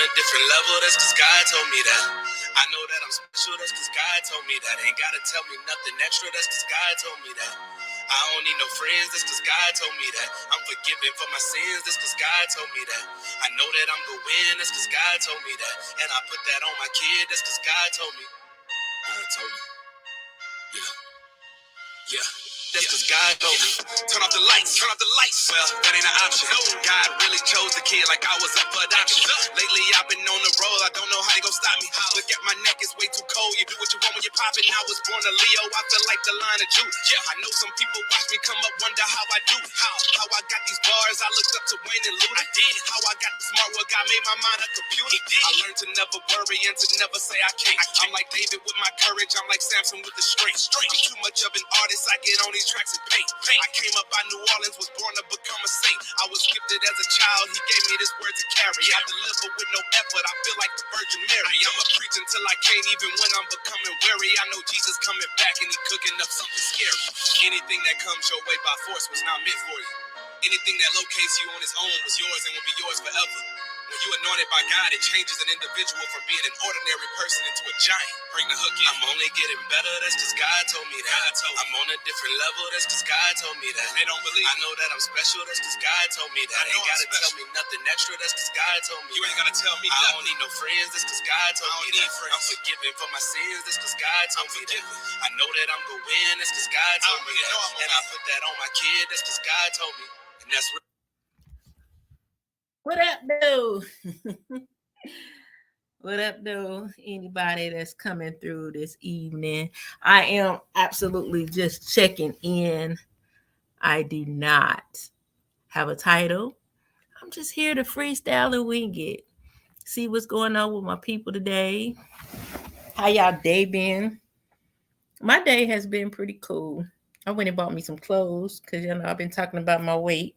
a different level, that's cause God told me that. I know that I'm special, that's cause God told me that. Ain't gotta tell me nothing extra, that's cause God told me that. I don't need no friends, that's cause God told me that. I'm forgiven for my sins, that's cause God told me that. I know that I'm gonna win, that's cause God told me that. And I put that on my kid, that's cause God told me. God told me. Yeah. That's cause God told me. Turn off the lights, turn off the lights. Well, that ain't an option. God really chose the kid like I was up for adoption. Lately I've been on the road, I don't know how they gon' stop me. Look at my neck, it's way too cold. You do what you want when you're popping. I was born a Leo, I feel like the line of Jude. Yeah, I know some people watch me come up, wonder how I do. How I got these bars, I looked up to Wayne and Luda. I did. How I got the smart work, I made my mind a computer. I learned to never worry and to never say I can't. I'm like David with my courage, I'm like Samson with the strength. I'm too much of an artist, I get on these tracks and paint. I came up by New Orleans, was born to become a saint. I was gifted as a child, he gave me this word to carry. I deliver with no effort, I feel like the Virgin Mary. I'ma preach until I can't, even when I'm becoming weary. I know Jesus coming back and he cooking up something scary. Anything that comes your way by force was not meant for you. Anything that locates you on its own was yours and will be yours forever. When you anointed by God, it changes an individual from being an ordinary person into a giant. Bring the hook in. I'm only getting better, that's cause God told me that. I'm on a different level, that's cause God told me that. They don't believe I know that I'm special, that's cause God told me that. Ain't gotta tell me nothing extra, that's cause God told me. You ain't gotta tell me nothing. I don't need no friends, that's cause God told me that. I'm forgiven for my sins, that's cause God told me that. I know that I'm gonna win, that's cause God told me that. And I put that on my kid, that's cause God told me. And that's what. What up, though? What up, though? Anybody that's coming through this evening? I am absolutely just checking in. I do not have a title. I'm just here to freestyle and wing it. See what's going on with my people today. How y'all day been? My day has been pretty cool. I went and bought me some clothes because I've been talking about my weight.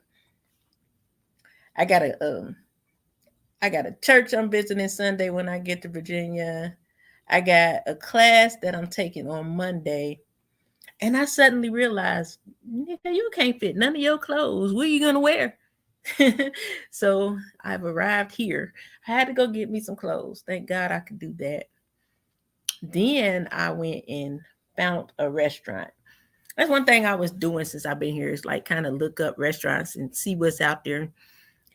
I got a church I'm visiting Sunday when I get to Virginia. I got a class that I'm taking on Monday. And I suddenly realized, nigga, you can't fit none of your clothes. What are you going to wear? So I've arrived here. I had to go get me some clothes. Thank God I could do that. Then I went and found a restaurant. That's one thing I was doing since I've been here is like kind of look up restaurants and see what's out there.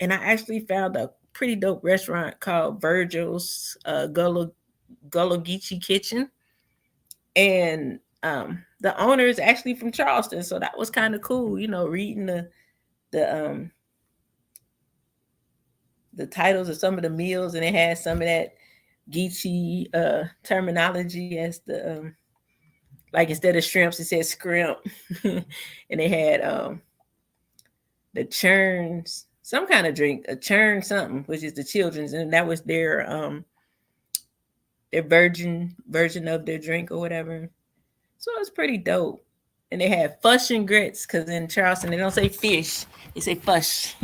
And I actually found a pretty dope restaurant called Virgil's Gullah-Geechee Kitchen. And the owner is actually from Charleston, so that was kind of cool, reading the titles of some of the meals, and it had some of that Geechee terminology as the like instead of shrimps it said scrimp. And they had the churns, some kind of drink, a churn something, which is the children's, and that was their version of their drink or whatever. So it was pretty dope. And they had fush and grits because in Charleston they don't say fish, they say fush.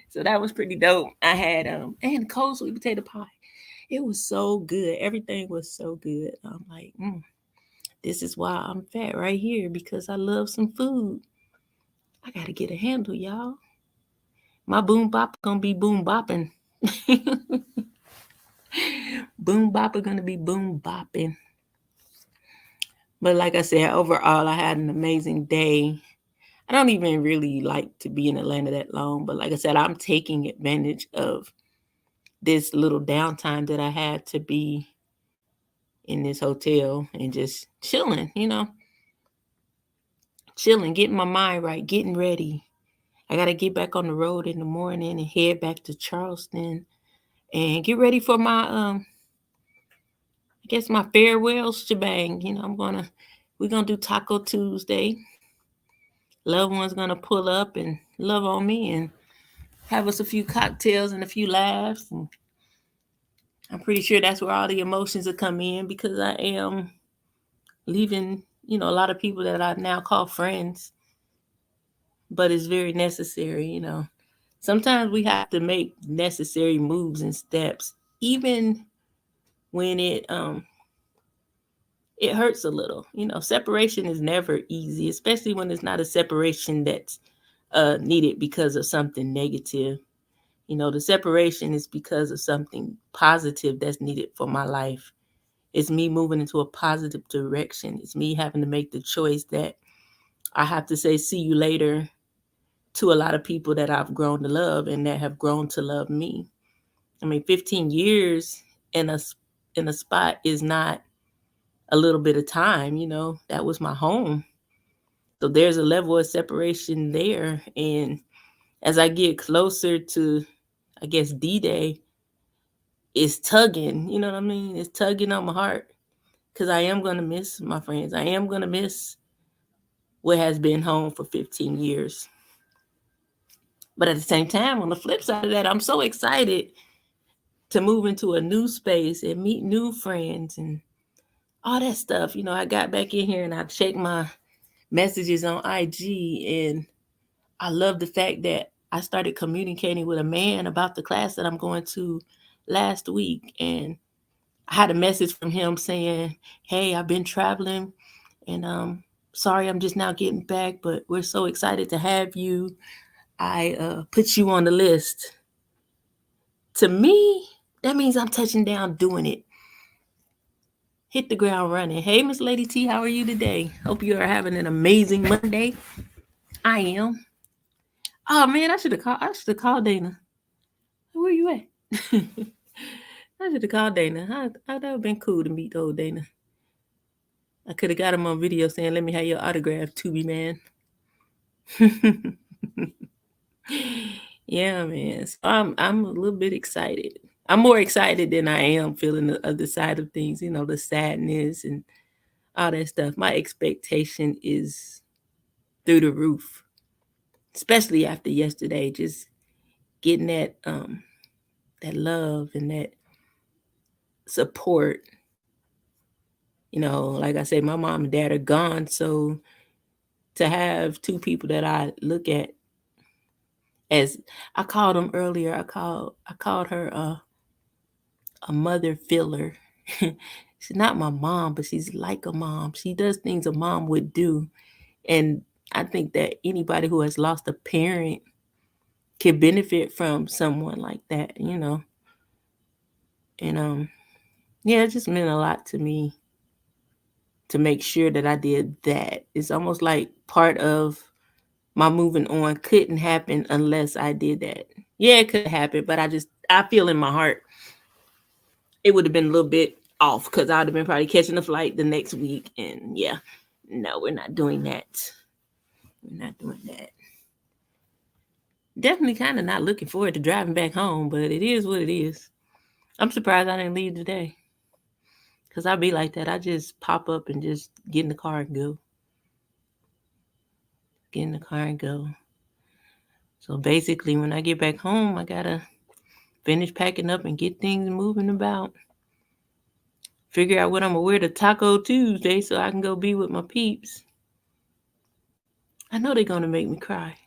So that was pretty dope. I had and cold sweet potato pie. It was so good. Everything was so good. I'm like, this is why I'm fat right here, because I love some food. I gotta get a handle, y'all. My boom bop gonna be boom bopping. Boom bopper gonna be boom bopping. But like I said, overall, I had an amazing day. I don't even really like to be in Atlanta that long, but like I said, I'm taking advantage of this little downtime that I had to be in this hotel and just chilling, chilling, getting my mind right, getting ready. I got to get back on the road in the morning and head back to Charleston and get ready for my I guess my farewell shebang. We're gonna do Taco Tuesday. Loved one's gonna pull up and love on me and have us a few cocktails and a few laughs. And I'm pretty sure that's where all the emotions will come in, because I am leaving, a lot of people that I now call friends. But it's very necessary. Sometimes we have to make necessary moves and steps, even when it hurts a little. Separation is never easy, especially when it's not a separation that's needed because of something negative. The separation is because of something positive that's needed for my life. It's me moving into a positive direction. It's me having to make the choice that I have to say see you later to a lot of people that I've grown to love and that have grown to love me. I mean, 15 years in a spot is not a little bit of time, That was my home. So there's a level of separation there. And as I get closer to, I guess, D-Day, it's tugging, you know what I mean? It's tugging on my heart because I am going to miss my friends. I am going to miss what has been home for 15 years. But at the same time, on the flip side of that, I'm so excited to move into a new space and meet new friends and all that stuff. I got back in here and I checked my messages on IG, and I love the fact that I started communicating with a man about the class that I'm going to last week. And I had a message from him saying, "Hey, I've been traveling and sorry I'm just now getting back, but we're so excited to have you. I put you on the list." To me, that means I'm touching down doing it. Hit the ground running. Hey, Miss Lady T, how are you today? Hope you are having an amazing Monday. I am. Oh man, I should have called Dana. Where you at? I should have called Dana. That would have been cool to meet old Dana. I could have got him on video saying, "Let me have your autograph, Tubi man." Yeah, man. So I'm a little bit excited. I'm more excited than I am feeling the other side of things, the sadness and all that stuff. My expectation is through the roof, especially after yesterday, just getting that love and that support. Like I said, my mom and dad are gone, so to have two people that I look at as I called them earlier, I called her a mother filler. She's not my mom, but she's like a mom. She does things a mom would do. And I think that anybody who has lost a parent can benefit from someone like that. And yeah, it just meant a lot to me to make sure that I did that. It's almost like part of my moving on couldn't happen unless I did that. Yeah, it could happen, but I feel in my heart it would have been a little bit off because I would have been probably catching a flight the next week. And yeah, no, we're not doing that. We're not doing that. Definitely kind of not looking forward to driving back home, but it is what it is. I'm surprised I didn't leave today because I'd be like that. I just pop up and just get in the car and go. Get in the car and go. So basically, when I get back home, I gotta finish packing up and get things moving about. Figure out what I'm gonna wear to Taco Tuesday so I can go be with my peeps. I know they're gonna make me cry.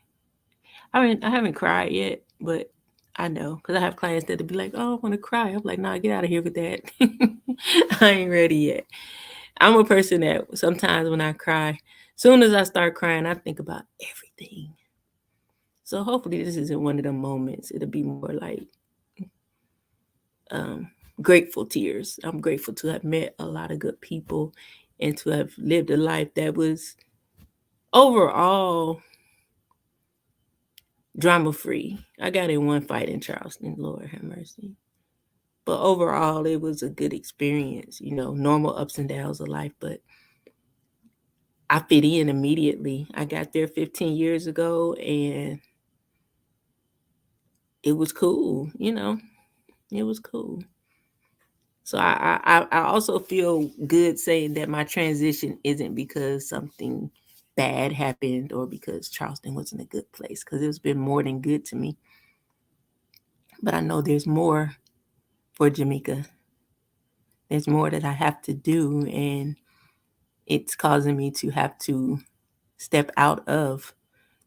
I haven't cried yet, but I know because I have clients that'll be like, "Oh, I want to cry." I'm like, "Nah, get out of here with that." I ain't ready yet. I'm a person that sometimes when I cry, soon as I start crying, I think about everything. So hopefully this isn't one of them moments. It'll be more like um, grateful tears. I'm grateful to have met a lot of good people and to have lived a life that was overall drama free. I got in one fight in Charleston, Lord have mercy. But overall, it was a good experience, normal ups and downs of life. But I fit in immediately. I got there 15 years ago and it was cool. It was cool. So I also feel good saying that my transition isn't because something bad happened or because Charleston wasn't a good place, because it's been more than good to me. But I know there's more for Jamaica. There's more that I have to do, and it's causing me to have to step out of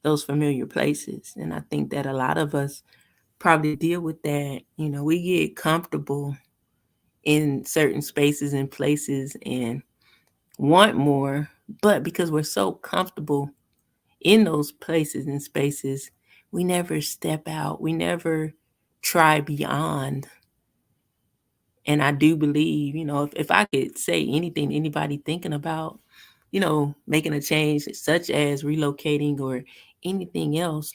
those familiar places. And I think that a lot of us probably deal with that. We get comfortable in certain spaces and places and want more, but because we're so comfortable in those places and spaces, we never step out. We never try beyond. And I do believe, if I could say anything to anybody thinking about, making a change such as relocating or anything else,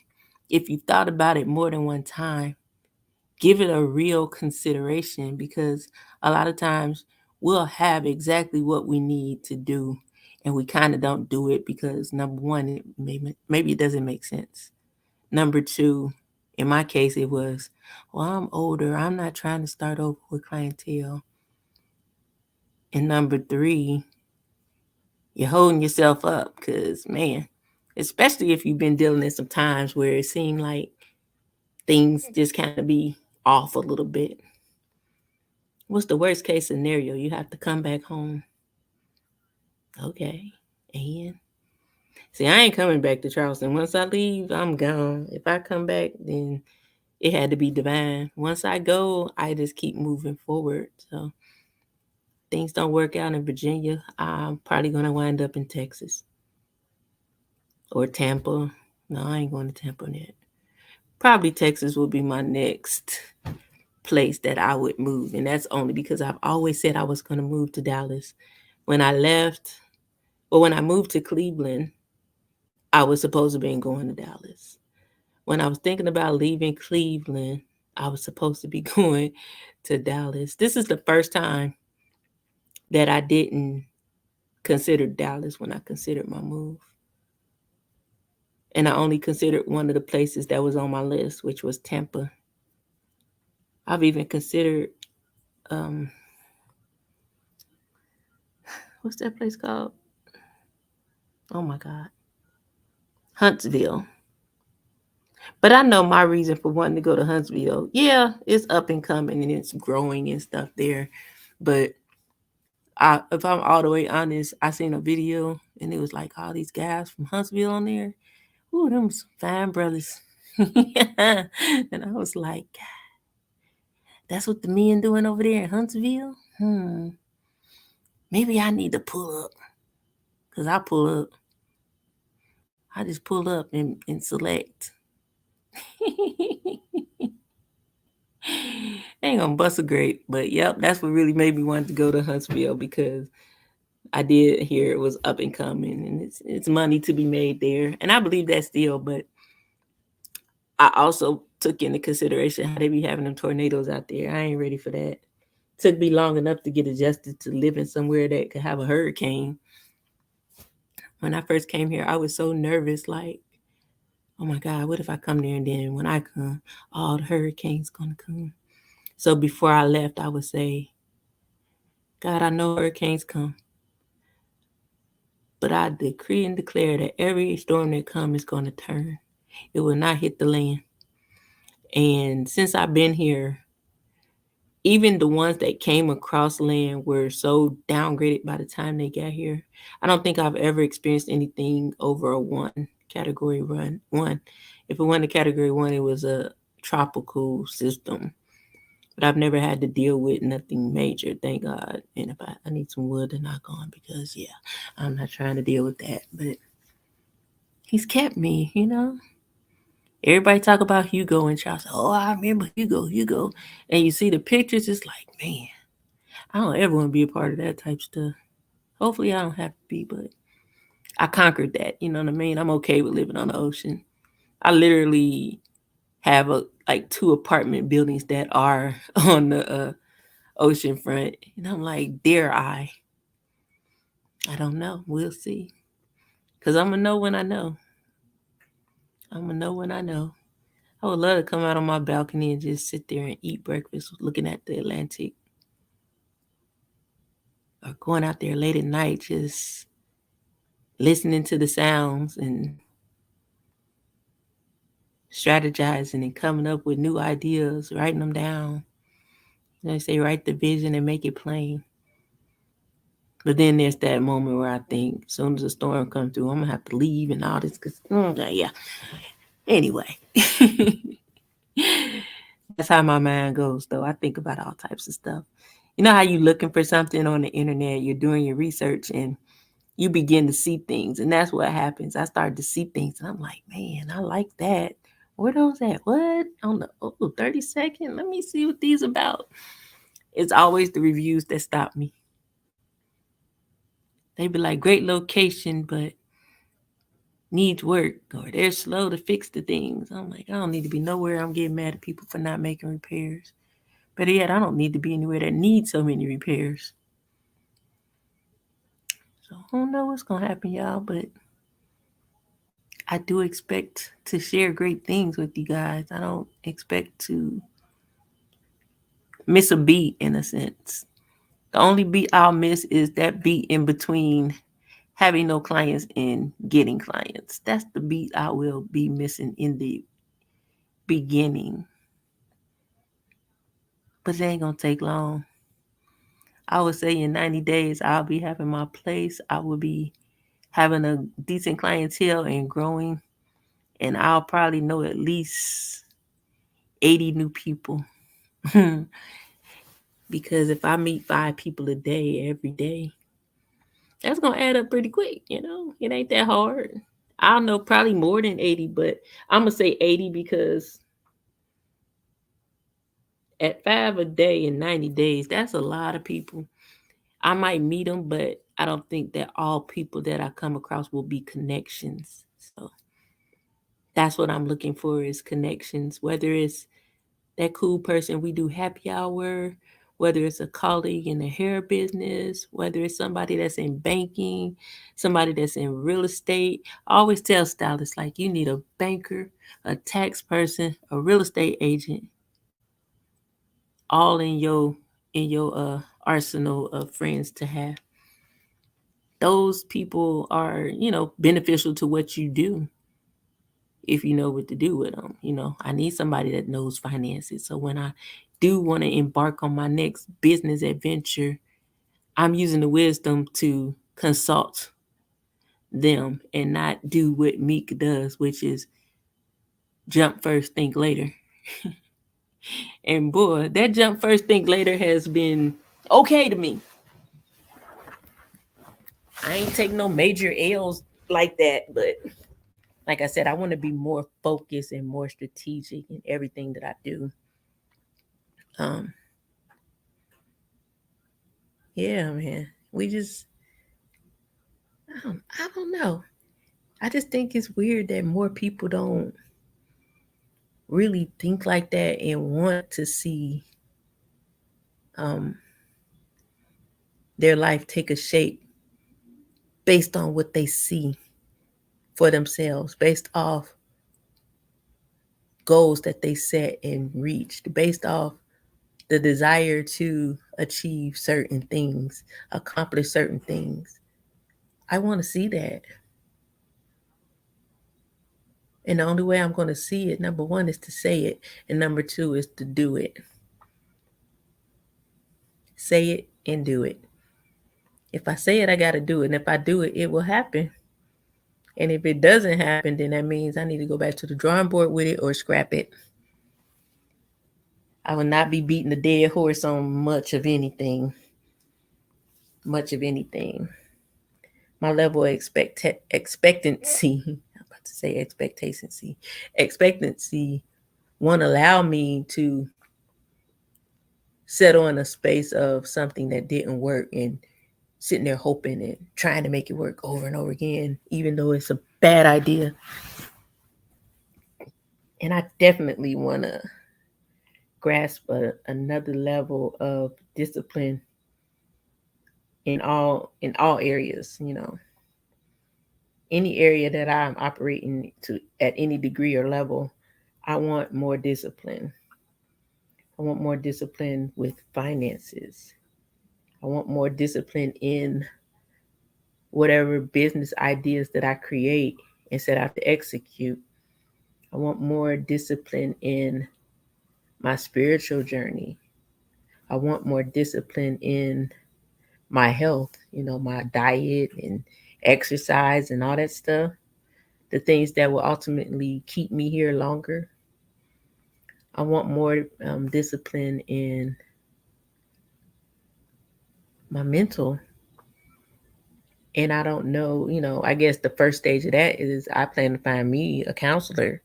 if you thought about it more than one time, give it a real consideration, because a lot of times we'll have exactly what we need to do and we kind of don't do it because number one, maybe it doesn't make sense. Number two, in my case, it was, well, I'm older. I'm not trying to start over with clientele. And number three, you're holding yourself up because, man, especially if you've been dealing in some times where it seemed like things just kind of be off a little bit. What's the worst case scenario? You have to come back home. Okay. And see, I ain't coming back to Charleston. Once I leave, I'm gone. If I come back, then it had to be divine. Once I go, I just keep moving forward. So things don't work out in Virginia, I'm probably going to wind up in Texas or Tampa. No, I ain't going to Tampa yet. Probably Texas will be my next place that I would move. And that's only because I've always said I was going to move to Dallas. When I left, when I moved to Cleveland, I was supposed to be going to Dallas. When I was thinking about leaving Cleveland, I was supposed to be going to Dallas. This is the first time that I didn't consider Dallas when I considered my move. And I only considered one of the places that was on my list, which was Tampa. I've even considered, what's that place called? Oh my God. Huntsville. But I know my reason for wanting to go to Huntsville. Yeah, it's up and coming and it's growing and stuff there. But if I'm all the way honest, I seen a video and it was like all these guys from Huntsville on there. Ooh, them some fine brothers. And I was like, that's what the men doing over there in Huntsville? Maybe I need to pull up. Because I pull up. I just pull up and select. Ain't gonna bust a grape, but yep, that's what really made me want to go to Huntsville, because I did hear it was up and coming and it's money to be made there. And I believe that still, but I also took into consideration how they be having them tornadoes out there. I ain't ready for that. Took me long enough to get adjusted to living somewhere that could have a hurricane. When I first came here, I was so nervous, like, oh my God, what if I come there and then when I come, all the hurricanes gonna come. So before I left, I would say, God, I know hurricanes come, but I decree and declare that every storm that comes is going to turn. It will not hit the land. And since I've been here, even the ones that came across land were so downgraded by the time they got here. I don't think I've ever experienced anything over a one category one. If it went to category one, it was a tropical system. But I've never had to deal with nothing major, thank God. And if I need some wood to knock on, because yeah, I'm not trying to deal with that. But he's kept me. Everybody talk about Hugo and Charles. Oh, I remember Hugo. And you see the pictures, it's like, man, I don't ever want to be a part of that type stuff. Hopefully I don't have to be, but I conquered that. You know what I mean? I'm okay with living on the ocean. I literally have like 2 apartment buildings that are on the ocean front. And I'm like, dare I? I don't know. We'll see. Because I'm going to know when I know. I'm going to know when I know. I would love to come out on my balcony and just sit there and eat breakfast looking at the Atlantic. Or going out there late at night just listening to the sounds and strategizing and coming up with new ideas, writing them down. They say write the vision and make it plain. But then there's that moment where I think as soon as the storm comes through, I'm going to have to leave and all this. Yeah. Anyway. That's how my mind goes, though. I think about all types of stuff. You know how you looking for something on the internet, you're doing your research, and you begin to see things. And that's what happens. I started to see things, and I'm like, man, I like that. Where those at? What? On the 30-second? Let me see what these about. It's always the reviews that stop me. They be like, great location, but needs work, or they're slow to fix the things. I'm like, I don't need to be nowhere I'm getting mad at people for not making repairs. But yet, I don't need to be anywhere that needs so many repairs. So I don't know what's gonna happen, y'all, but I do expect to share great things with you guys. I don't expect to miss a beat in a sense. The only beat I'll miss is that beat in between having no clients and getting clients. That's the beat I will be missing in the beginning. But it ain't gonna take long. I would say in 90 days, I'll be having my place. I will be having a decent clientele and growing. And I'll probably know at least 80 new people. Because if I meet 5 people a day every day, that's going to add up pretty quick. It ain't that hard. I'll know probably more than 80, but I'm going to say 80 because at 5 a day in 90 days, that's a lot of people. I might meet them, but I don't think that all people that I come across will be connections. So that's what I'm looking for is connections, whether it's that cool person we do happy hour, whether it's a colleague in the hair business, whether it's somebody that's in banking, somebody that's in real estate. I always tell stylists, like, you need a banker, a tax person, a real estate agent, all in your arsenal of friends to have. Those people are, beneficial to what you do if you know what to do with them. I need somebody that knows finances. So when I do want to embark on my next business adventure, I'm using the wisdom to consult them and not do what Meek does, which is jump first, think later. And boy, that jump first, think later has been okay to me. I ain't taking no major L's like that, but like I said, I want to be more focused and more strategic in everything that I do. Um, yeah, man. I don't know. I just think it's weird that more people don't really think like that and want to see um, their life take a shape based on what they see for themselves, based off goals that they set and reached, based off the desire to achieve certain things, accomplish certain things. I want to see that. And the only way I'm going to see it, number one, is to say it. And number two is to do it. Say it and do it. If I say it, I got to do it. And if I do it, it will happen. And if it doesn't happen, then that means I need to go back to the drawing board with it or scrap it. I will not be beating the dead horse on much of anything. Much of anything. My level of expectancy, I'm about to say expectancy. Expectancy won't allow me to settle in a space of something that didn't work and sitting there hoping and trying to make it work over and over again, even though it's a bad idea. And I definitely want to grasp another level of discipline in all areas. Any area that I'm operating to at any degree or level, I want more discipline. I want more discipline with finances. I want more discipline in whatever business ideas that I create and set out to execute. I want more discipline in my spiritual journey. I want more discipline in my health, my diet and exercise and all that stuff. The things that will ultimately keep me here longer. I want more discipline in my mental. And I don't know, I guess the first stage of that is I plan to find me a counselor.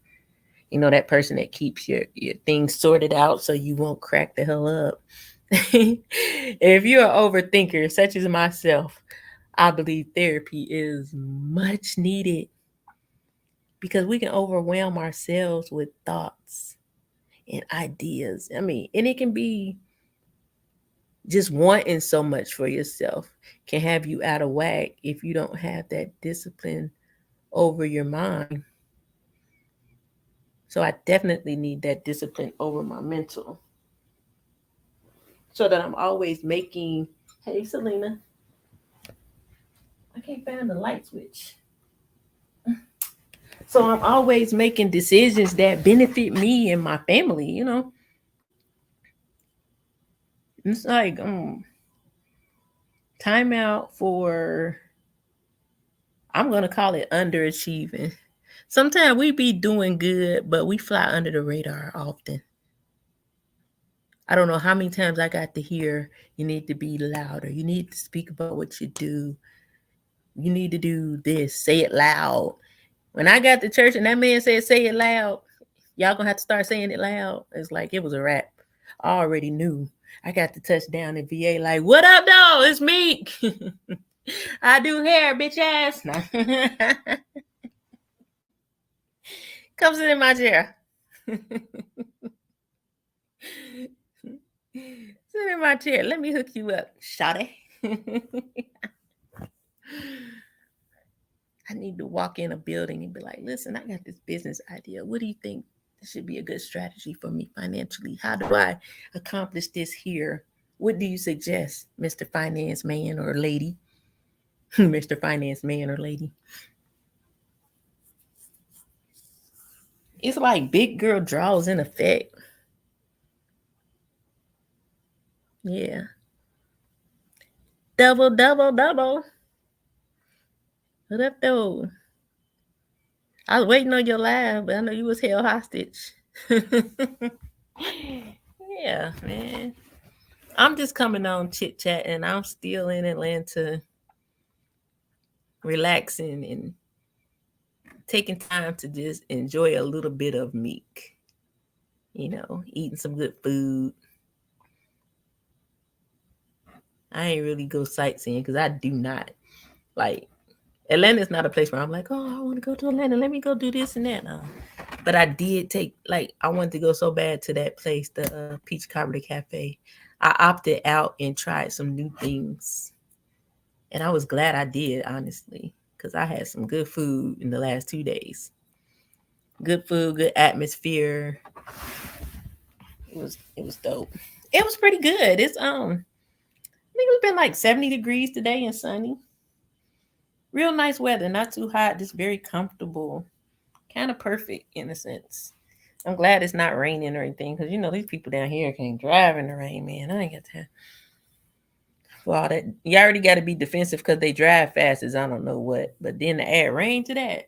You know, that person that keeps your things sorted out so you won't crack the hell up. If you're an overthinker, such as myself, I believe therapy is much needed because we can overwhelm ourselves with thoughts and ideas. I mean, and it can be just wanting so much for yourself can have you out of whack if you don't have that discipline over your mind. So I definitely need that discipline over my mental so that I'm always making, hey, Selena, I can't find the light switch. So I'm always making decisions that benefit me and my family, you know. It's like time out for, I'm gonna call it underachieving. Sometimes we be doing good, but we fly under the radar often. I don't know how many times I got to hear you need to be louder. You need to speak about what you do. You need to do this. Say it loud. When I got to church and that man said, say it loud, y'all gonna have to start saying it loud. It's like it was a rap. I already knew. I got to touch down in VA, like, what up, though? It's me. I do hair, bitch ass. Come sit in my chair. Sit in my chair. Let me hook you up, shawty. I need to walk in a building and be like, listen, I got this business idea. What do you think this should be a good strategy for me financially? How do I accomplish this here? What do you suggest, Mr. Finance Man or lady? Mr. Finance Man or lady. It's like big girl draws in effect. Yeah. Double, double, double. What up, though? I was waiting on your live, but I know you was held hostage. Yeah, man. I'm just coming on chit chat, and I'm still in Atlanta, relaxing and taking time to just enjoy a little bit of meek. You know, eating some good food. I ain't really go sightseeing because I do not like. Atlanta's not a place where I'm like, oh, I want to go to Atlanta. Let me go do this and that. No. But I did take, like, I wanted to go so bad to that place, the Peach Cobbler Cafe. I opted out and tried some new things. And I was glad I did, honestly, because I had some good food in the last 2 days. Good food, good atmosphere. It was dope. It was pretty good. I think it's been like 70 degrees today and sunny. Real nice weather, not too hot, just very comfortable. Kind of perfect in a sense. I'm glad it's not raining or anything because you know these people down here can't drive in the rain, man. I ain't got time for all that. You already got to be defensive because they drive fast as I don't know what. But then to add rain to that,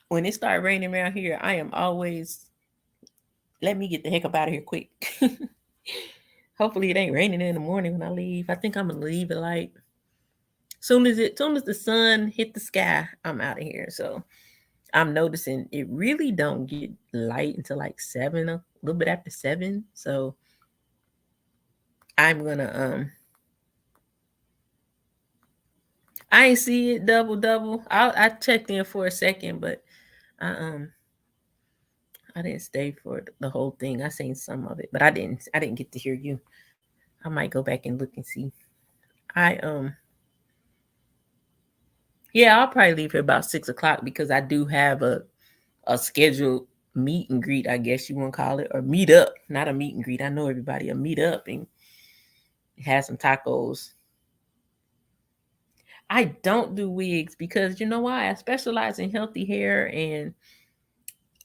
when it start raining around here, I am always let me get the heck up out of here quick. Hopefully it ain't raining in the morning when I leave. I think I'm gonna leave it like soon as the sun hit the sky, I'm out of here. So I'm noticing it really don't get light until like 7, a little bit after 7. So I'm gonna I ain't see it double. I checked in for a second, but I I didn't stay for the whole thing. I seen some of it, but I didn't get to hear you. I might go back and look and see. I Yeah, I'll probably leave here about 6 o'clock because I do have a scheduled meet and greet, I guess you want to call it, or meet up, not a meet and greet. I know everybody, a meet up and have some tacos. I don't do wigs because you know why? I specialize in healthy hair and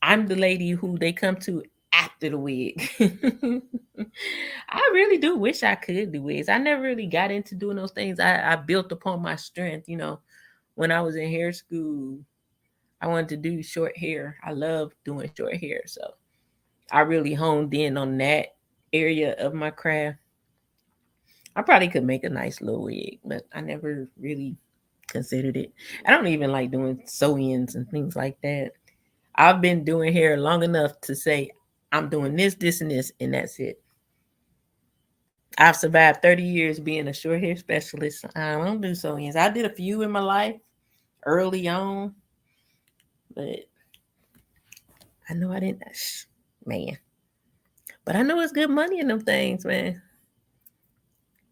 I'm the lady who they come to after the wig. I really do wish I could do wigs. I never really got into doing those things. I built upon my strength, you know, when I was in hair school. I wanted to do short hair. I love doing short hair. So I really honed in on that area of my craft. I probably could make a nice little wig, but I never really considered it. I don't even like doing sew-ins and things like that. I've been doing hair long enough to say I'm doing this, and that's it. I've survived 30 years being a short hair specialist. I don't do sew-ins. I did a few in my life early on, but I know I didn't. Man, but I know it's good money in them things, man.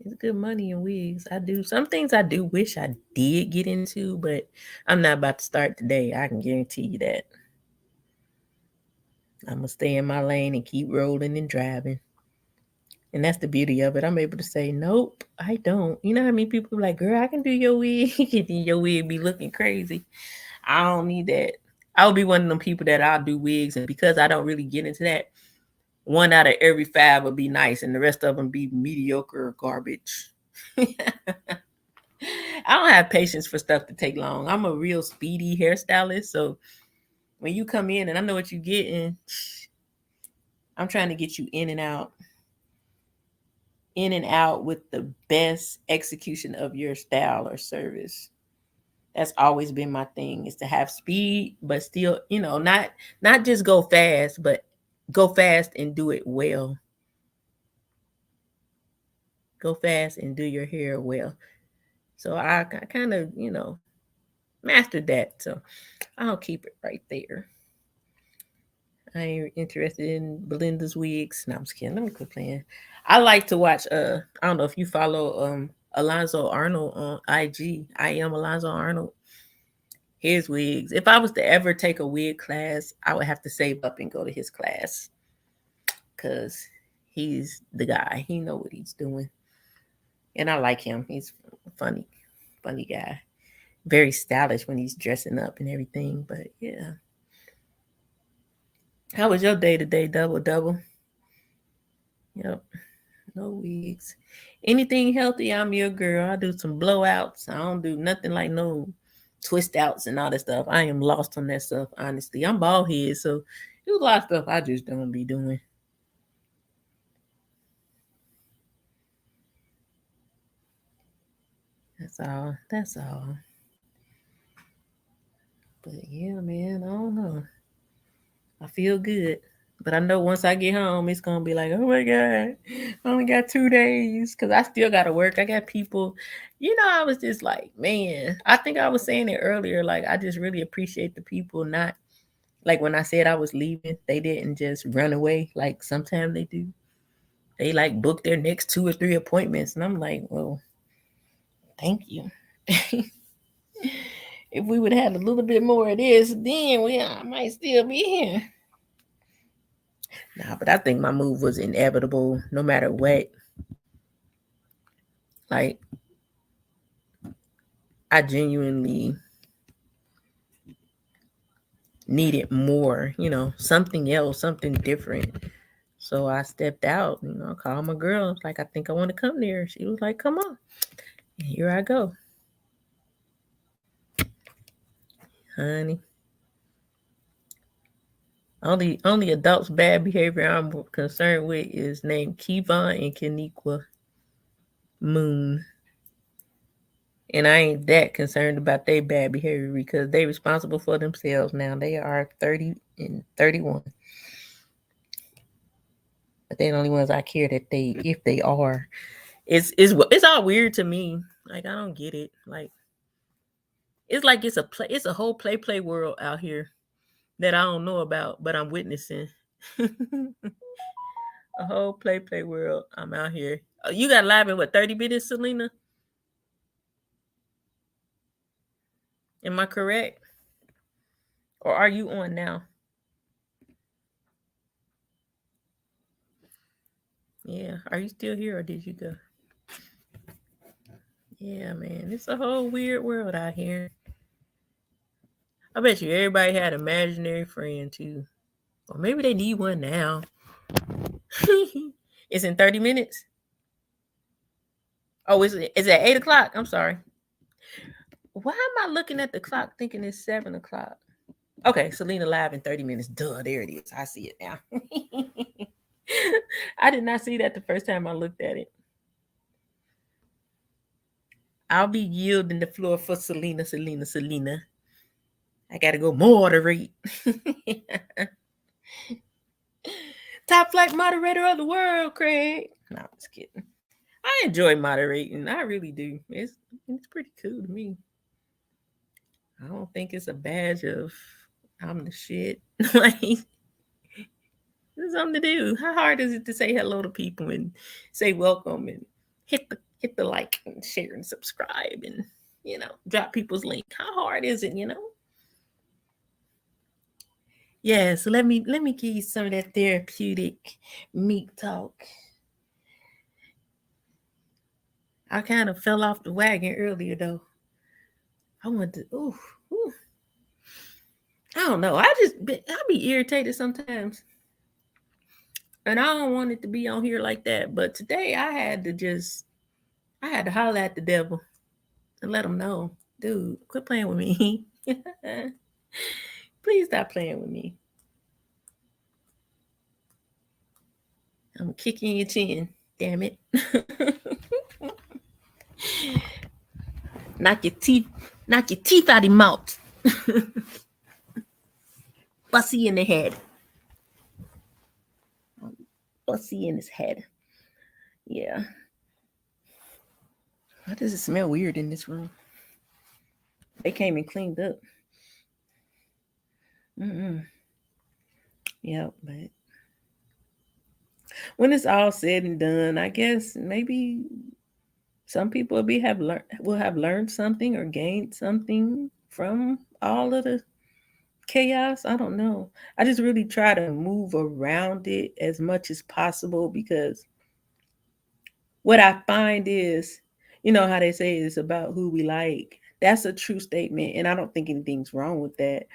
It's good money in wigs. I do some things I do wish I did get into, but I'm not about to start today. I can guarantee you that. I'm gonna stay in my lane and keep rolling and driving. And that's the beauty of it. I'm able to say, nope, I don't. You know how many people are like, girl, I can do your wig, and then your wig be looking crazy. I don't need that. I'll be one of them people that I'll do wigs, and because I don't really get into that, 1 out of every 5 would be nice, and the rest of them be mediocre or garbage. I don't have patience for stuff to take long. I'm a real speedy hairstylist, so when you come in and I know what you're getting, I'm trying to get you in and out with the best execution of your style or service. That's always been my thing, is to have speed, but still, not just go fast, but go fast and do it well. Go fast and do your hair well. So I kind of, mastered that. So I'll keep it right there. I ain't interested in Belinda's wigs. No, I'm just kidding. Let me quit playing. I like to watch I don't know if you follow Alonzo Arnold on IG. I am Alonzo Arnold. His wigs. If I was to ever take a wig class, I would have to save up and go to his class. Cause he's the guy. He know what he's doing. And I like him. He's funny guy. Very stylish when he's dressing up and everything. But yeah. How was your day today? Double. Yep. No wigs. Anything healthy, I'm your girl. I do some blowouts. I don't do nothing like no twist outs and all that stuff. I am lost on that stuff, honestly. I'm bald head, so there's a lot of stuff I just don't be doing. That's all. But yeah, man, I don't know. I feel good. But I know once I get home, it's gonna be like, oh my god, I only got 2 days because I still gotta work. I got people, I was just like, man, I think I was saying it earlier. Like, I just really appreciate the people not like when I said I was leaving, they didn't just run away like sometimes they do. They like book their next 2 or 3 appointments, and I'm like, well, thank you. If we would have had a little bit more of this, then I might still be here. Nah, but I think my move was inevitable no matter what. Like, I genuinely needed more, something else, something different. So I stepped out, called my girl. I was like, I think I want to come there. She was like, come on. And here I go. Honey. Only adults bad behavior I'm concerned with is named Kevon and Keniqua Moon. And I ain't that concerned about their bad behavior because they responsible for themselves now. They are 30 and 31. But they're the only ones I care that if they are. It's all weird to me. Like, I don't get it. Like it's a whole play world out here that I don't know about, but I'm witnessing. A whole play world. I'm out here. You got live in what, 30 minutes, Selena? Am I correct? Or are you on now? Yeah. Are you still here or did you go? Yeah, man. It's a whole weird world out here. I bet you everybody had an imaginary friend too. Or maybe they need one now. It's in 30 minutes. Oh, is it at 8 o'clock? I'm sorry. Why am I looking at the clock thinking it's 7 o'clock? Okay, Selena live in 30 minutes. Duh, there it is. I see it now. I did not see that the first time I looked at it. I'll be yielding the floor for Selena. I gotta go moderate. Top flight moderator of the world, Craig. No, I'm just kidding. I enjoy moderating. I really do. It's pretty cool to me. I don't think it's a badge of I'm the shit. Like it's something to do. How hard is it to say hello to people and say welcome and hit the like and share and subscribe and drop people's link? How hard is it? Yeah, so let me give you some of that therapeutic meat talk. I kind of fell off the wagon earlier though. I went to ooh. I don't know. I be irritated sometimes. And I don't want it to be on here like that. But today I had to holler at the devil and let him know, dude, quit playing with me. Please stop playing with me. I'm kicking your chin. Damn it. knock your teeth, knock your teeth out of your mouth. Bussy in the head. Bussy in his head. Yeah. Why does it smell weird in this room? They came and cleaned up. Mm-mm. Yeah, but when it's all said and done, I guess maybe some people will have learned something or gained something from all of the chaos. I don't know. I just really try to move around it as much as possible because what I find is, how they say it's about who we like. That's a true statement, and I don't think anything's wrong with that.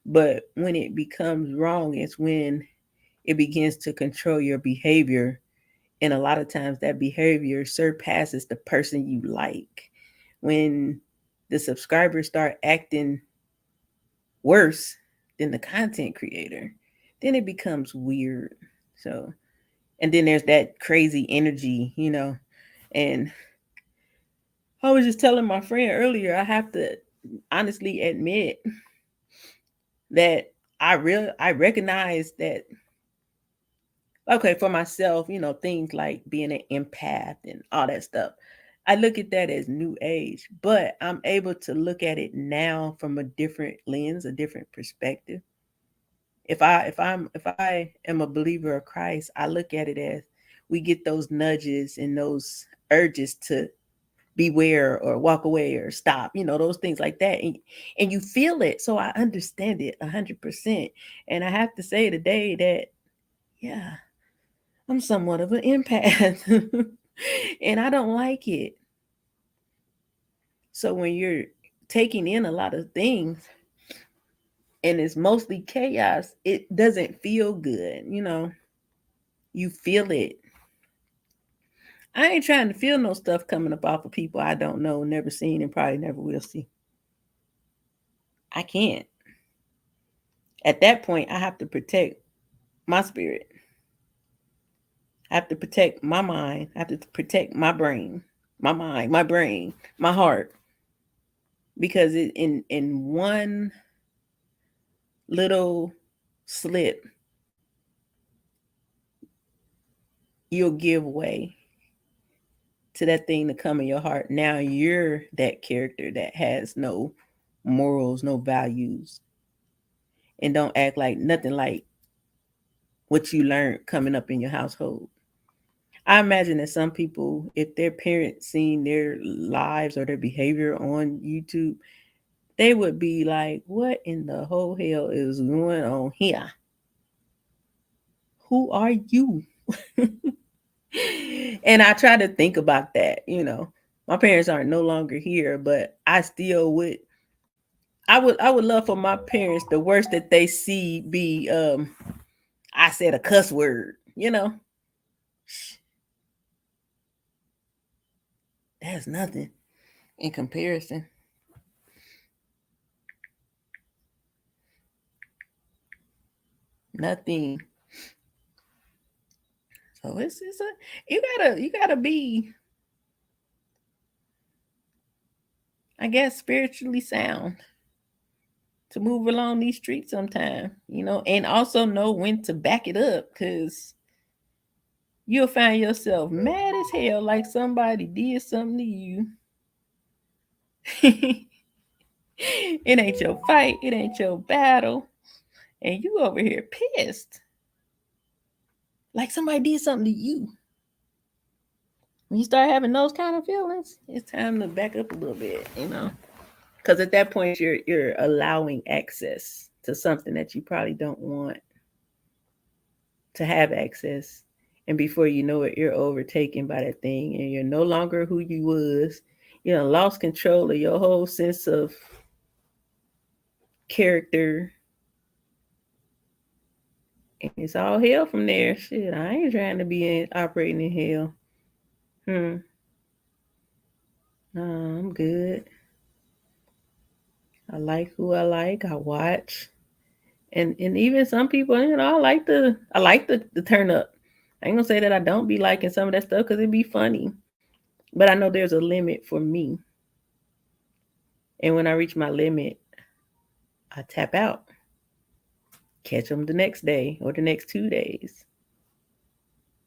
But when it becomes wrong, it's when it begins to control your behavior. And a lot of times that behavior surpasses the person you like. When the subscribers start acting worse than the content creator, then it becomes weird. So, and then there's that crazy energy. And I was just telling my friend earlier, I have to honestly admit that I recognize that, okay, for myself, things like being an empath and all that stuff. I look at that as new age, but I'm able to look at it now from a different lens, a different perspective. If I am a believer of Christ, I look at it as we get those nudges and those urges to beware or walk away or stop, those things like that. And you feel it. So I understand it 100%. And I have to say today that, yeah, I'm somewhat of an empath and I don't like it. So when you're taking in a lot of things and it's mostly chaos, it doesn't feel good. You feel it. I ain't trying to feel no stuff coming up off of people I don't know, never seen, and probably never will see. I can't. At that point, I have to protect my spirit. I have to protect my mind. I have to protect my brain, my mind, my brain, my heart. Because in one little slip, you'll give way to that thing to come in your heart. Now you're that character that has no morals, no values, and don't act like nothing like what you learned coming up in your household. I imagine that some people, if their parents seen their lives or their behavior on YouTube, they would be like, what in the whole hell is going on here? Who are you? And I try to think about that. My parents are no longer here, but I still I would love for my parents, the worst that they see be I said a cuss word. That's nothing in comparison. Nothing. So it's a you gotta be I guess, spiritually sound to move along these streets sometime, and also know when to back it up because you'll find yourself mad as hell like somebody did something to you. It ain't your fight, it ain't your battle, and you over here pissed like somebody did something to you. When you start having those kind of feelings, it's time to back up a little bit. Because at that point you're allowing access to something that you probably don't want to have access. And before you know it, you're overtaken by that thing and you're no longer who you was. Lost control of your whole sense of character. And it's all hell from there. Shit, I ain't trying to be operating in hell. No, I'm good. I like who I like. I watch. And even some people, I like the turn up. I ain't gonna say that I don't be liking some of that stuff because it'd be funny. But I know there's a limit for me. And when I reach my limit, I tap out. Catch them the next day or the next 2 days.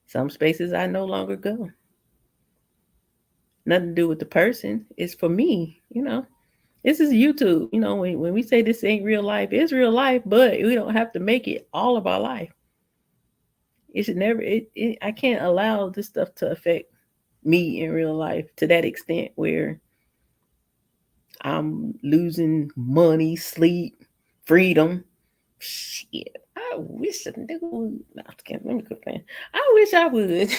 Some spaces I no longer go. Nothing to do with the person. It's for me. This is YouTube. When we say this ain't real life, it's real life, but we don't have to make it all of our life. It should never, I can't allow this stuff to affect me in real life to that extent where I'm losing money, sleep, freedom. Shit, I wish I knew. No, let me quit playing. I wish I would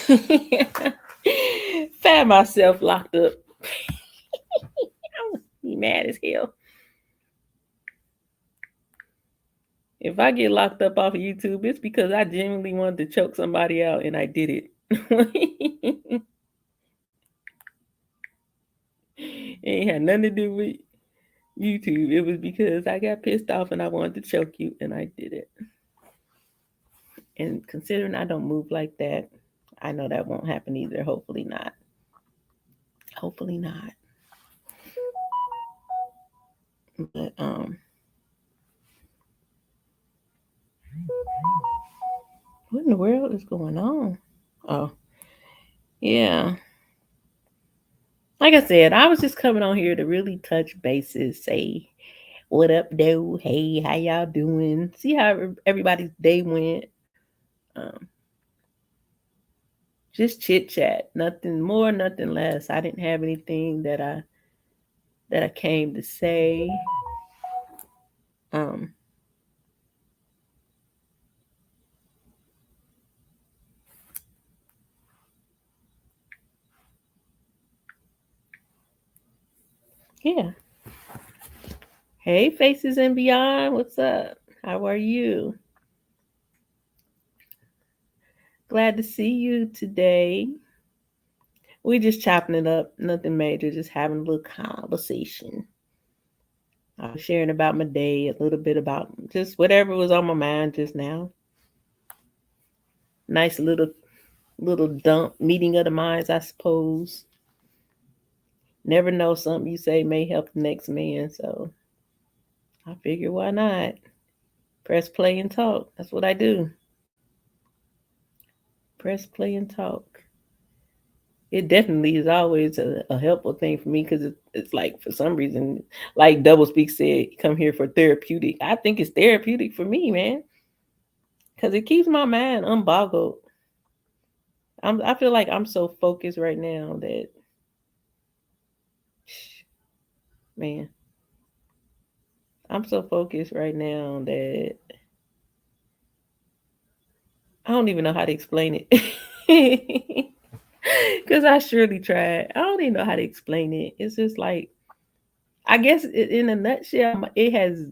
find myself locked up. I would be mad as hell. If I get locked up off of YouTube, it's because I genuinely wanted to choke somebody out and I did it. It ain't had nothing to do with YouTube. It was because I got pissed off and I wanted to choke you and I did it. And considering I don't move like that, I know that won't happen either. Hopefully not. Hopefully not. But what in the world is going on? Oh, yeah. Like I said, I was just coming on here to really touch bases, say what up, though? Hey, how y'all doing? See how everybody's day went. Um, just chit chat, nothing more, nothing less. I didn't have anything that I came to say. Um, yeah. Hey, faces and beyond. What's up? How are you? Glad to see you today. We just chopping it up, nothing major, just having a little conversation. I was sharing about my day, a little bit about just whatever was on my mind just now. Nice little dump meeting of the minds, I suppose. Never know, something you say may help the next man, so I figure why not? Press play and talk. That's what I do. Press play and talk. It definitely is always a helpful thing for me because it's like for some reason, like Double Speak said, come here for therapeutic. I think it's therapeutic for me, man, because it keeps my mind unboggled. I feel like I'm so focused right now that, man, I'm so focused right now that I don't even know how to explain it. Because I surely tried. I don't even know how to explain it. It's just like, I guess in a nutshell, it has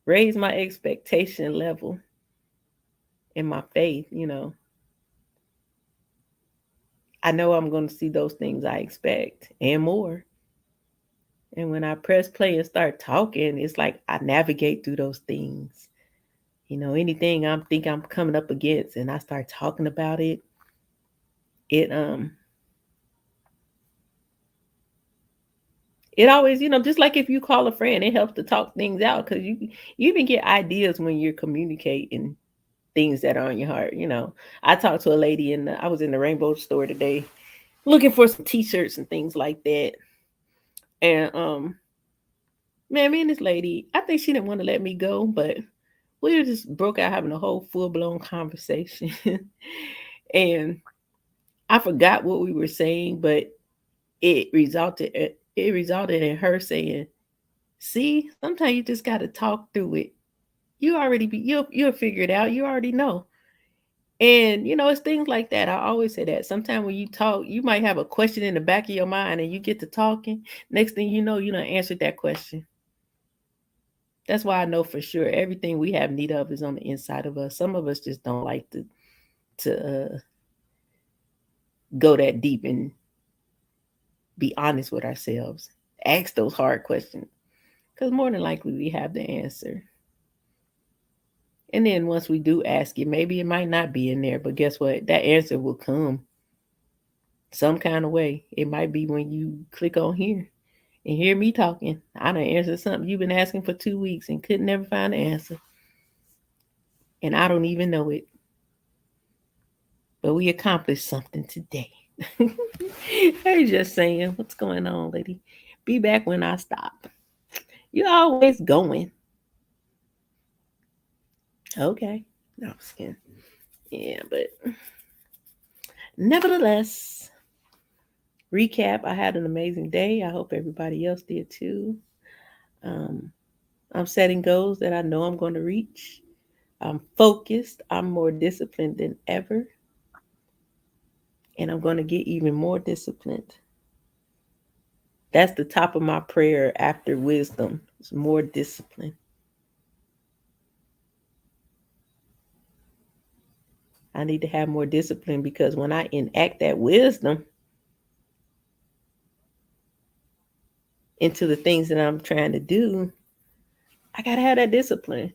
raised my expectation level in my faith. I know I'm going to see those things I expect and more. And when I press play and start talking, it's like I navigate through those things. Anything I'm coming up against and I start talking about it, it It always, just like if you call a friend, it helps to talk things out because you even get ideas when you're communicating things that are on your heart. I talked to a lady I was in the Rainbow store today looking for some t-shirts and things like that. And man, me and this lady, I think she didn't want to let me go, but we just broke out having a whole full-blown conversation. And I forgot what we were saying, but it resulted in her saying, "See, sometimes you just got to talk through it. You'll figure it out. You already know." And it's things like that. I always say that. Sometimes when you talk, you might have a question in the back of your mind, and you get to talking. Next thing you done answered that question. That's why I know for sure everything we have need of is on the inside of us. Some of us just don't like to go that deep and be honest with ourselves. Ask those hard questions because more than likely we have the answer. And then once we do ask it, maybe it might not be in there, but guess what? That answer will come some kind of way. It might be when you click on here and hear me talking. I done answered something you've been asking for 2 weeks and couldn't never find the answer. And I don't even know it. But we accomplished something today. Hey, just saying, what's going on, lady? Be back when I stop. You're always going. Okay. No, I'm just kidding. Yeah, but nevertheless, recap, I had an amazing day. I hope everybody else did too. Um, I'm setting goals that I know I'm going to reach. I'm focused. I'm more disciplined than ever. And I'm going to get even more disciplined. That's the top of my prayer after wisdom. It's more discipline. I need to have more discipline because when I enact that wisdom into the things that I'm trying to do, I got to have that discipline.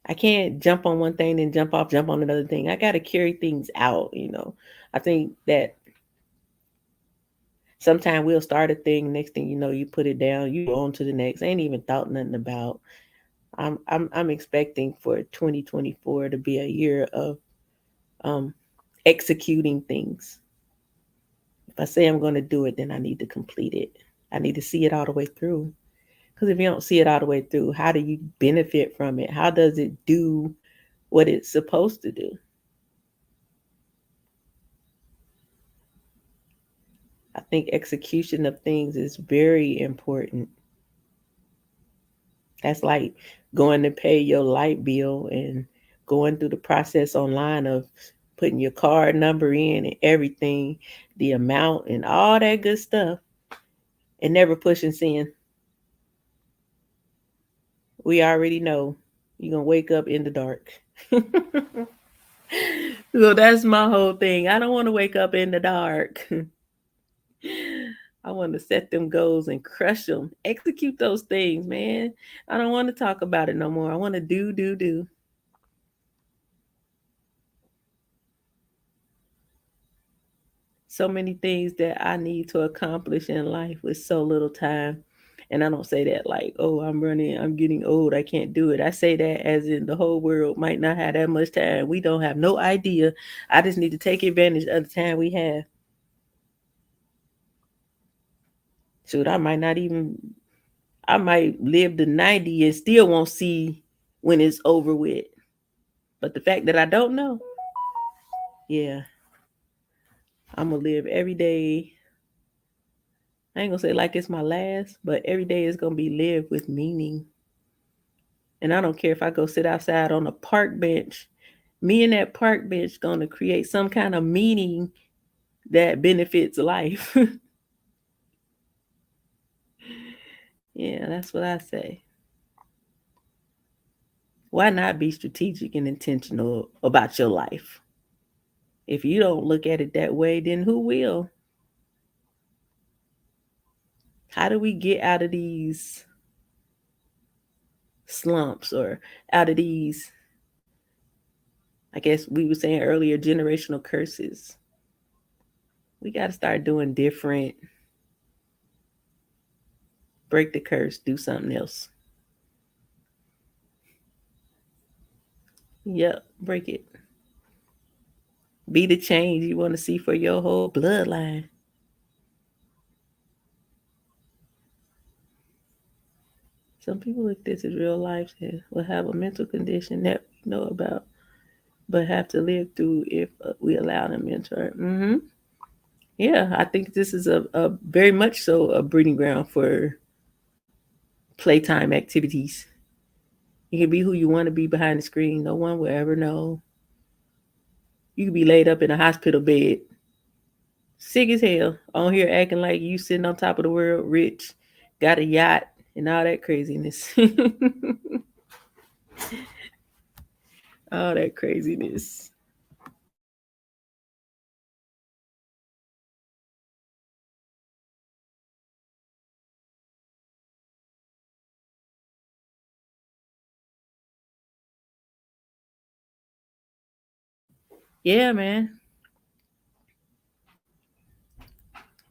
I can't jump on one thing and jump on another thing. I got to carry things out. I think that sometimes we'll start a thing, next thing you know, you put it down, you go on to the next. I ain't even thought nothing about. I'm expecting for 2024 to be a year of um executing things. If I say I'm going to do it, then I need to complete it. I need to see it all the way through. Because if you don't see it all the way through, how do you benefit from it? How does it do what it's supposed to do? I think execution of things is very important. That's like going to pay your light bill and going through the process online of putting your card number in and everything, the amount and all that good stuff, and never pushing send. We already know you're going to wake up in the dark. So that's my whole thing. I don't want to wake up in the dark. I want to set them goals and crush them. Execute those things, man. I don't want to talk about it no more. I want to do. So many things that I need to accomplish in life with so little time. And I don't say that like, oh, I'm getting old, I can't do it. I say that as in the whole world might not have that much time. We don't have no idea. I just need to take advantage of the time we have. Shoot, I might live to 90 and still won't see when it's over with. But the fact that I don't know, yeah, I'm gonna live every day. I ain't gonna say like it's my last, but every day is gonna be lived with meaning. And I don't care if I go sit outside on a park bench. Me and that park bench gonna create some kind of meaning that benefits life. Yeah, that's what I say. Why not be strategic and intentional about your life? If you don't look at it that way, then who will? How do we get out of these slumps or out of these, I guess we were saying earlier, generational curses? We got to start doing different. Break the curse. Do something else. Yep, break it. Be the change you want to see for your whole bloodline. Some people look this as real life and will have a mental condition that we know about, but have to live through if we allow them into it. Yeah, I think this is a very much so a breeding ground for playtime activities. You can be who you want to be behind the screen. No one will ever know. You could be laid up in a hospital bed, sick as hell, on here acting like you sitting on top of the world, rich, got a yacht, and all that craziness. All that craziness. Yeah, man.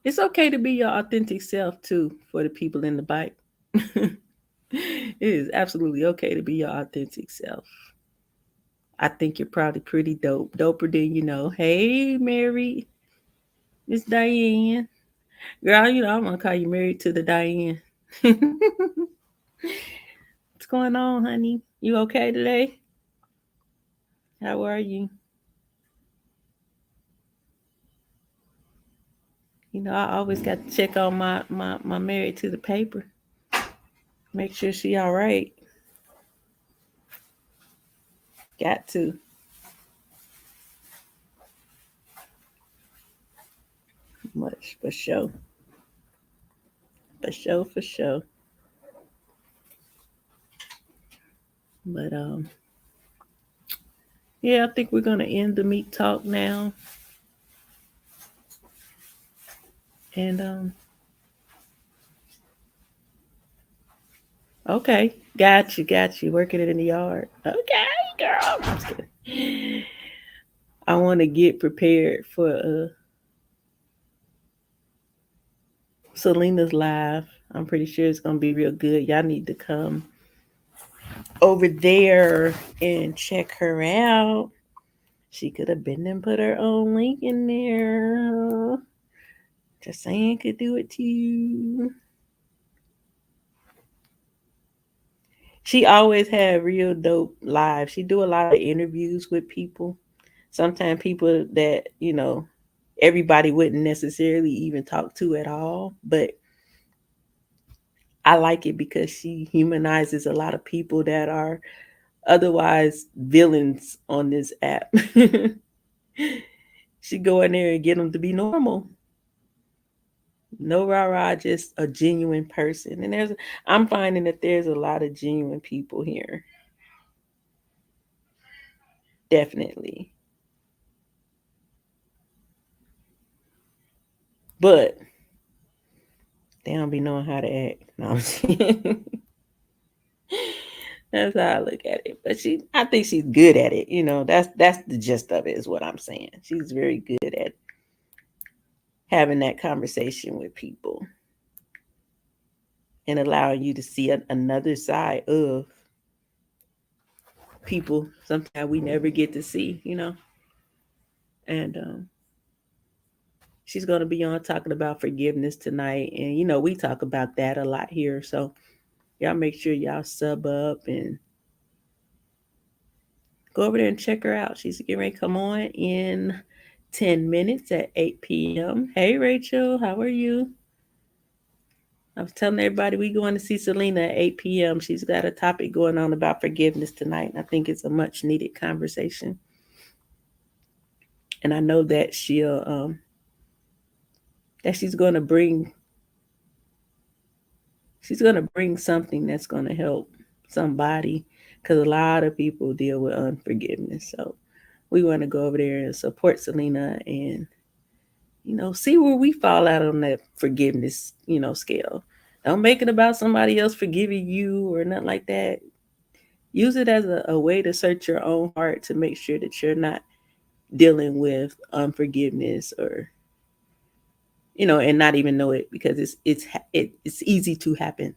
It's okay to be your authentic self too for the people in the bike. It is absolutely okay to be your authentic self. I think you're probably pretty dope. Doper than you know. Hey, Mary. Miss Diane. Girl, you know I'm gonna call you married to the Diane. What's going on, honey? You okay today? How are you? You know, I always got to check on my married to the paper. Make sure she all right. Got to. Much for sure. For sure, for sure. But yeah, I think we're gonna end the meat talk now. And okay, got you. Working it in the yard. Okay, girl. I'm just kidding. I want to get prepared for Selena's live. I'm pretty sure it's gonna be real good. Y'all need to come over there and check her out. She could have been and put her own link in there. Just saying, could do it too. She always had real dope lives. She do a lot of interviews with people. Sometimes people that everybody wouldn't necessarily even talk to at all. But I like it because she humanizes a lot of people that are otherwise villains on this app. She go in there and get them to be normal. No rah rah, just a genuine person. And I'm finding that there's a lot of genuine people here. Definitely. But they don't be knowing how to act. No, I'm saying. That's how I look at it. But I think she's good at it. That's the gist of it. Is what I'm saying. She's very good at having that conversation with people and allowing you to see another side of people. Sometimes we never get to see. And she's going to be on talking about forgiveness tonight, and we talk about that a lot here. So y'all make sure y'all sub up and go over there and check her out. She's getting ready to come on in 10 minutes at 8 p.m. Hey, Rachel, how are you? I was telling everybody we going to see Selena at 8 p.m. She's got a topic going on about forgiveness tonight. I think it's a much needed conversation. And I know that she's going to bring something that's going to help somebody, because a lot of people deal with unforgiveness. So we want to go over there and support Selena and see where we fall out on that forgiveness scale. Don't make it about somebody else forgiving you or nothing like that. Use it as a way to search your own heart to make sure that you're not dealing with unforgiveness or and not even know it, because it's easy to happen.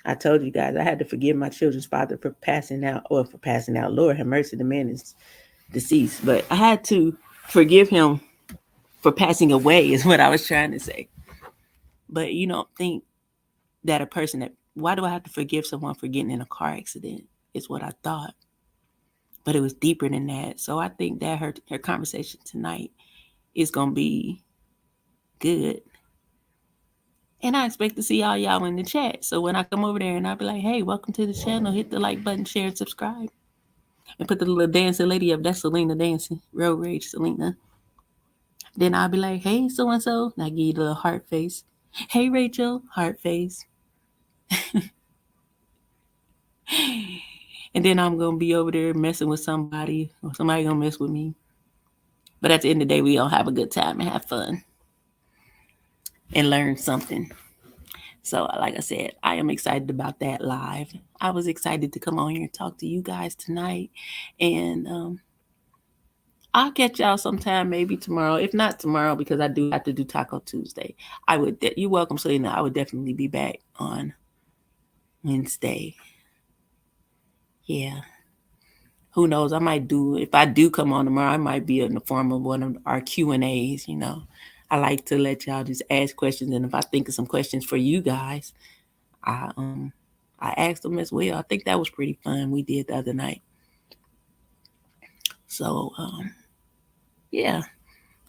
I told you guys I had to forgive my children's father for passing out, or for passing out. Lord have mercy, the man is deceased, but I had to forgive him for passing away, is what I was trying to say. But you don't think that a person that, why do I have to forgive someone for getting in a car accident? Is what I thought. But it was deeper than that. So I think that her conversation tonight is gonna be good. And I expect to see all y'all in the chat. So when I come over there and I'll be like, hey, welcome to the channel, hit the like button, share, and subscribe. And put the little dancing lady up. That's Selena dancing. Road Rage Selena. Then I'll be like, hey, so and so. And I give you the little heart face. Hey, Rachel, heart face. And then I'm gonna be over there messing with somebody, or somebody gonna mess with me. But at the end of the day, we all have a good time and have fun and learn something. So, like I said, I am excited about that live. I was excited to come on here and talk to you guys tonight. And I'll catch y'all sometime, maybe tomorrow. If not tomorrow, because I do have to do Taco Tuesday. You're welcome, Selena. I would definitely be back on Wednesday. Yeah. Who knows? I might do, if I do come on tomorrow, I might be in the form of one of our Q&As, I like to let y'all just ask questions. And if I think of some questions for you guys, I asked them as well. I think that was pretty fun. We did the other night. So, yeah,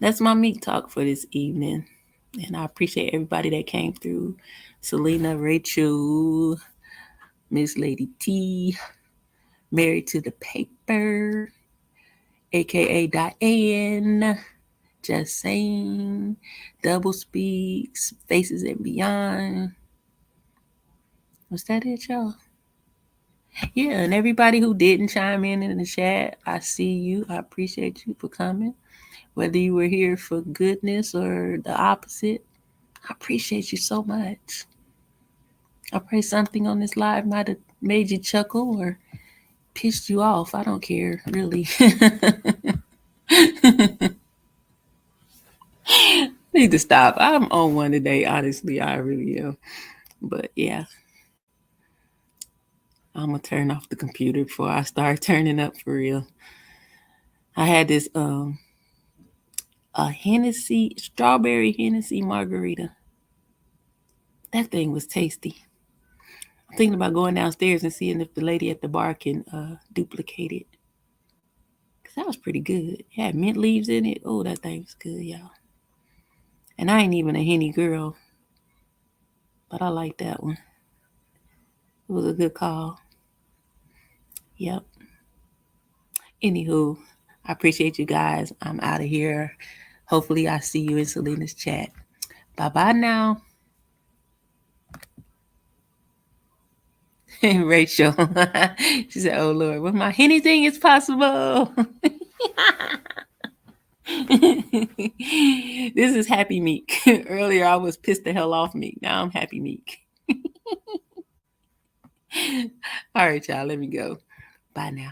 that's my meat talk for this evening. And I appreciate everybody that came through. Selena, Rachel, Miss Lady T, Married to the Paper, aka Diane, Just Saying, Double Speaks, Faces and Beyond. Was that it, y'all? Yeah, and everybody who didn't chime in the chat, I see you. I appreciate you for coming. Whether you were here for goodness or the opposite, I appreciate you so much. I pray something on this live might have made you chuckle or pissed you off. I don't care, really. Need to stop. I'm on one today, honestly. I really am. But yeah, I'm gonna turn off the computer before I start turning up for real. I had this a Hennessy, strawberry Hennessy margarita. That thing was tasty. I'm thinking about going downstairs and seeing if the lady at the bar can duplicate it. Cause that was pretty good. It had mint leaves in it. Oh, that thing was good, y'all. And I ain't even a Henny girl, but I like that one. It was a good call. Yep. Anywho, I appreciate you guys. I'm out of here. Hopefully I see you in Selena's chat. Bye-bye now. Rachel. She said, oh Lord, with my anything is possible. This is Happy Meek. Earlier I was pissed the hell off Meek. Now I'm Happy Meek. All right, y'all, let me go. Bye now.